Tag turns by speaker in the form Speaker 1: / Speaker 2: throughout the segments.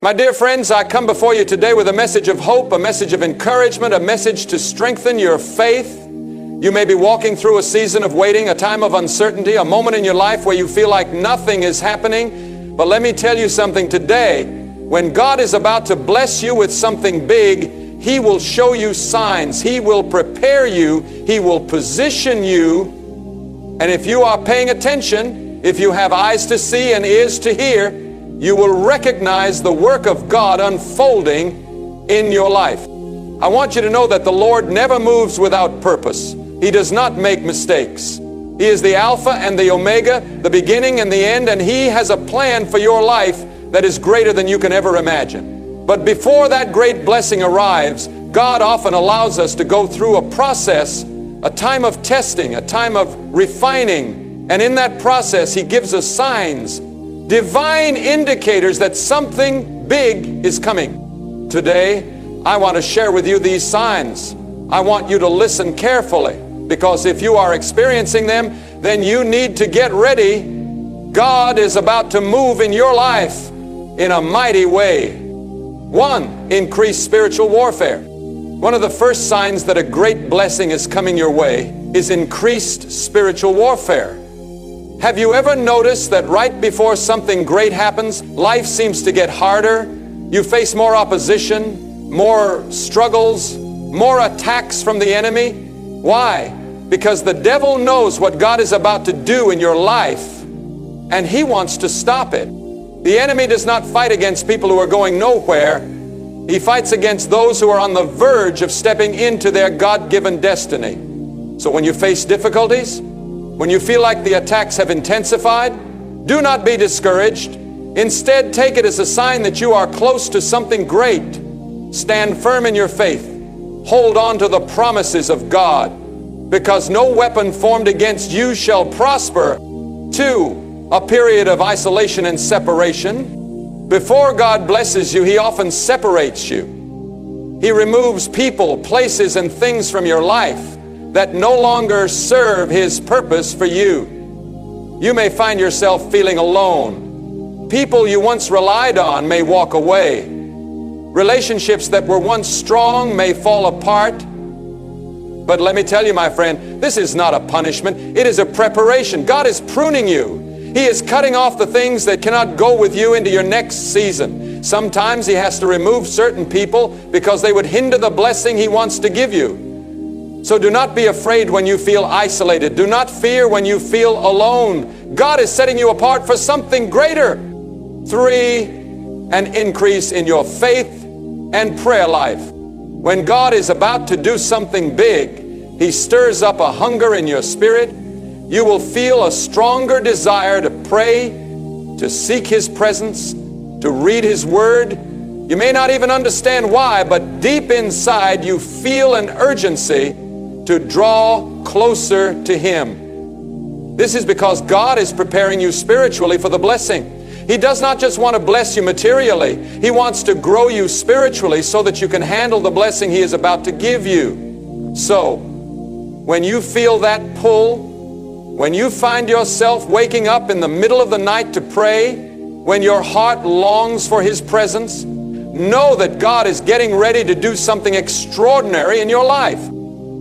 Speaker 1: My dear friends, I come before you today with a message of hope, a message of encouragement, a message to strengthen your faith. You may be walking through a season of waiting, a time of uncertainty, a moment in your life where you feel like nothing is happening. But let me tell you something today. When God is about to bless you with something big, He will show you signs. He will prepare you. He will position you. And if you are paying attention, if you have eyes to see and ears to hear, you will recognize the work of God unfolding in your life. I want you to know that the Lord never moves without purpose. He does not make mistakes. He is the Alpha and the Omega, the beginning and the end, and He has a plan for your life that is greater than you can ever imagine. But before that great blessing arrives, God often allows us to go through a process, a time of testing, a time of refining, and in that process He gives us signs, divine indicators that something big is coming. Today, I want to share with you these signs. I want you to listen carefully, because if you are experiencing them, then you need to get ready. God is about to move in your life in a mighty way. 1, increased spiritual warfare. One of the first signs that a great blessing is coming your way is increased spiritual warfare. Have you ever noticed that right before something great happens, life seems to get harder? You face more opposition, more struggles, more attacks from the enemy. Why? Because the devil knows what God is about to do in your life, and he wants to stop it. The enemy does not fight against people who are going nowhere. He fights against those who are on the verge of stepping into their God-given destiny. So when you face difficulties, when you feel like the attacks have intensified, do not be discouraged. Instead, take it as a sign that you are close to something great. Stand firm in your faith. Hold on to the promises of God, because no weapon formed against you shall prosper. 2, a period of isolation and separation. Before God blesses you, He often separates you. He removes people, places, and things from your life that no longer serve His purpose for you. You may find yourself feeling alone. People you once relied on may walk away. Relationships that were once strong may fall apart. But let me tell you, my friend, this is not a punishment. It is a preparation. God is pruning you. He is cutting off the things that cannot go with you into your next season. Sometimes He has to remove certain people because they would hinder the blessing He wants to give you. So do not be afraid when you feel isolated. Do not fear when you feel alone. God is setting you apart for something greater. 3, an increase in your faith and prayer life. When God is about to do something big, He stirs up a hunger in your spirit. You will feel a stronger desire to pray, to seek His presence, to read His Word. You may not even understand why, but deep inside you feel an urgency to draw closer to Him. This is because God is preparing you spiritually for the blessing. He does not just want to bless you materially. He wants to grow you spiritually so that you can handle the blessing He is about to give you. So, when you feel that pull, when you find yourself waking up in the middle of the night to pray, when your heart longs for His presence, know that God is getting ready to do something extraordinary in your life.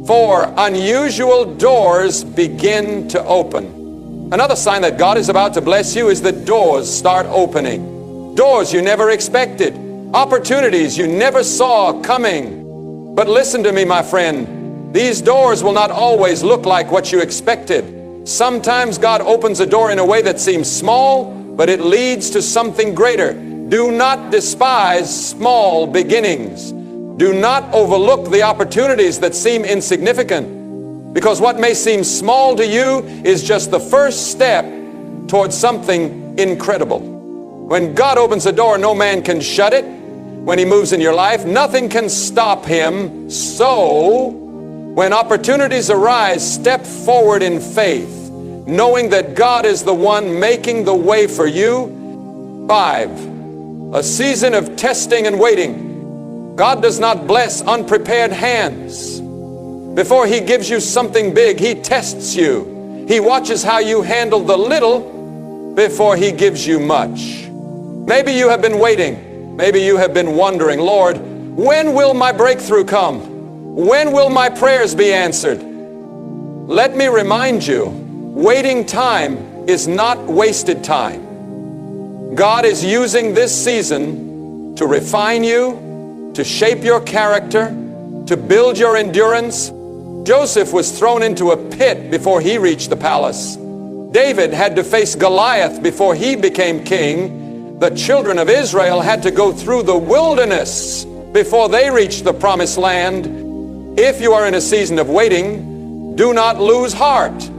Speaker 1: 4, unusual doors begin to open. Another sign that God is about to bless you is that doors start opening. Doors you never expected. Opportunities you never saw coming. But listen to me, my friend. These doors will not always look like what you expected. Sometimes God opens a door in a way that seems small, but it leads to something greater. Do not despise small beginnings. Do not overlook the opportunities that seem insignificant, because what may seem small to you is just the first step towards something incredible. When God opens a door, no man can shut it. When He moves in your life, nothing can stop Him. So, when opportunities arise, step forward in faith, knowing that God is the one making the way for you. 5, a season of testing and waiting. God does not bless unprepared hands. Before He gives you something big, He tests you. He watches how you handle the little before He gives you much. Maybe you have been waiting. Maybe you have been wondering, Lord, when will my breakthrough come? When will my prayers be answered? Let me remind you, waiting time is not wasted time. God is using this season to refine you, to shape your character, to build your endurance. Joseph was thrown into a pit before he reached the palace. David had to face Goliath before he became king. The children of Israel had to go through the wilderness before they reached the promised land. If you are in a season of waiting, do not lose heart.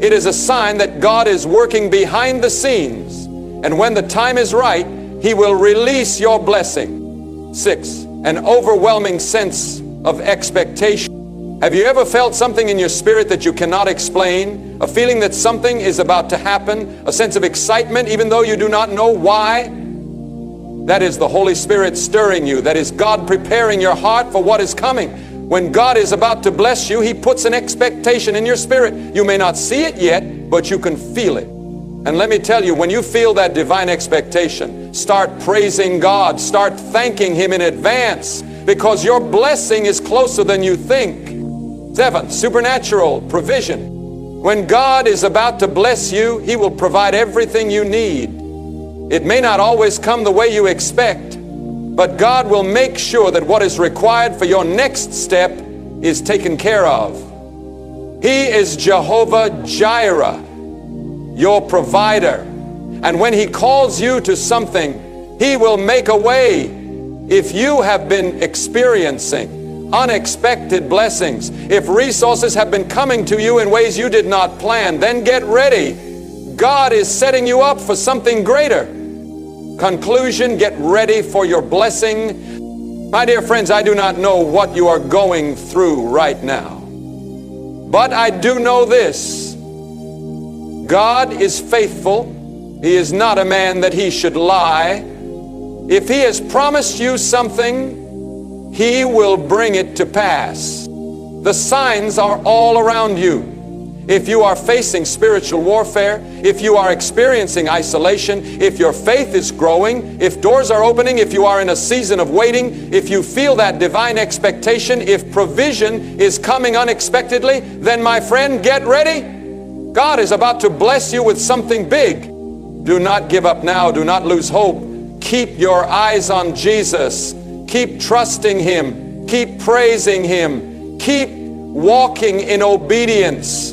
Speaker 1: It is a sign that God is working behind the scenes, and when the time is right, He will release your blessing. 6, an overwhelming sense of expectation. Have you ever felt something in your spirit that you cannot explain? A feeling that something is about to happen? A sense of excitement even though you do not know why? That is the Holy Spirit stirring you. That is God preparing your heart for what is coming. When God is about to bless you, He puts an expectation in your spirit. You may not see it yet, but you can feel it. And let me tell you, when you feel that divine expectation, start praising God. Start thanking Him in advance, because your blessing is closer than you think. 7, supernatural provision. When God is about to bless you, He will provide everything you need. It may not always come the way you expect, but God will make sure that what is required for your next step is taken care of. He is Jehovah Jireh, your provider. And when He calls you to something, He will make a way. If you have been experiencing unexpected blessings, if resources have been coming to you in ways you did not plan, then get ready. God is setting you up for something greater. Conclusion, get ready for your blessing. My dear friends, I do not know what you are going through right now, but I do know this: God is faithful. He is not a man that He should lie. If He has promised you something, He will bring it to pass. The signs are all around you. If you are facing spiritual warfare, if you are experiencing isolation, if your faith is growing, if doors are opening, if you are in a season of waiting, if you feel that divine expectation, if provision is coming unexpectedly, then my friend, get ready. God is about to bless you with something big. Do not give up now. Do not lose hope. Keep your eyes on Jesus. Keep trusting Him. Keep praising Him. Keep walking in obedience,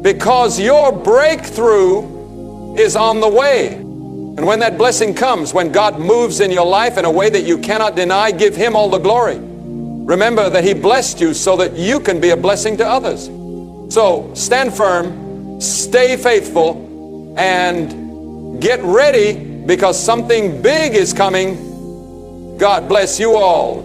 Speaker 1: because your breakthrough is on the way. And when that blessing comes, when God moves in your life in a way that you cannot deny, give Him all the glory. Remember that He blessed you so that you can be a blessing to others. So stand firm, stay faithful, and get ready, because something big is coming. God bless you all.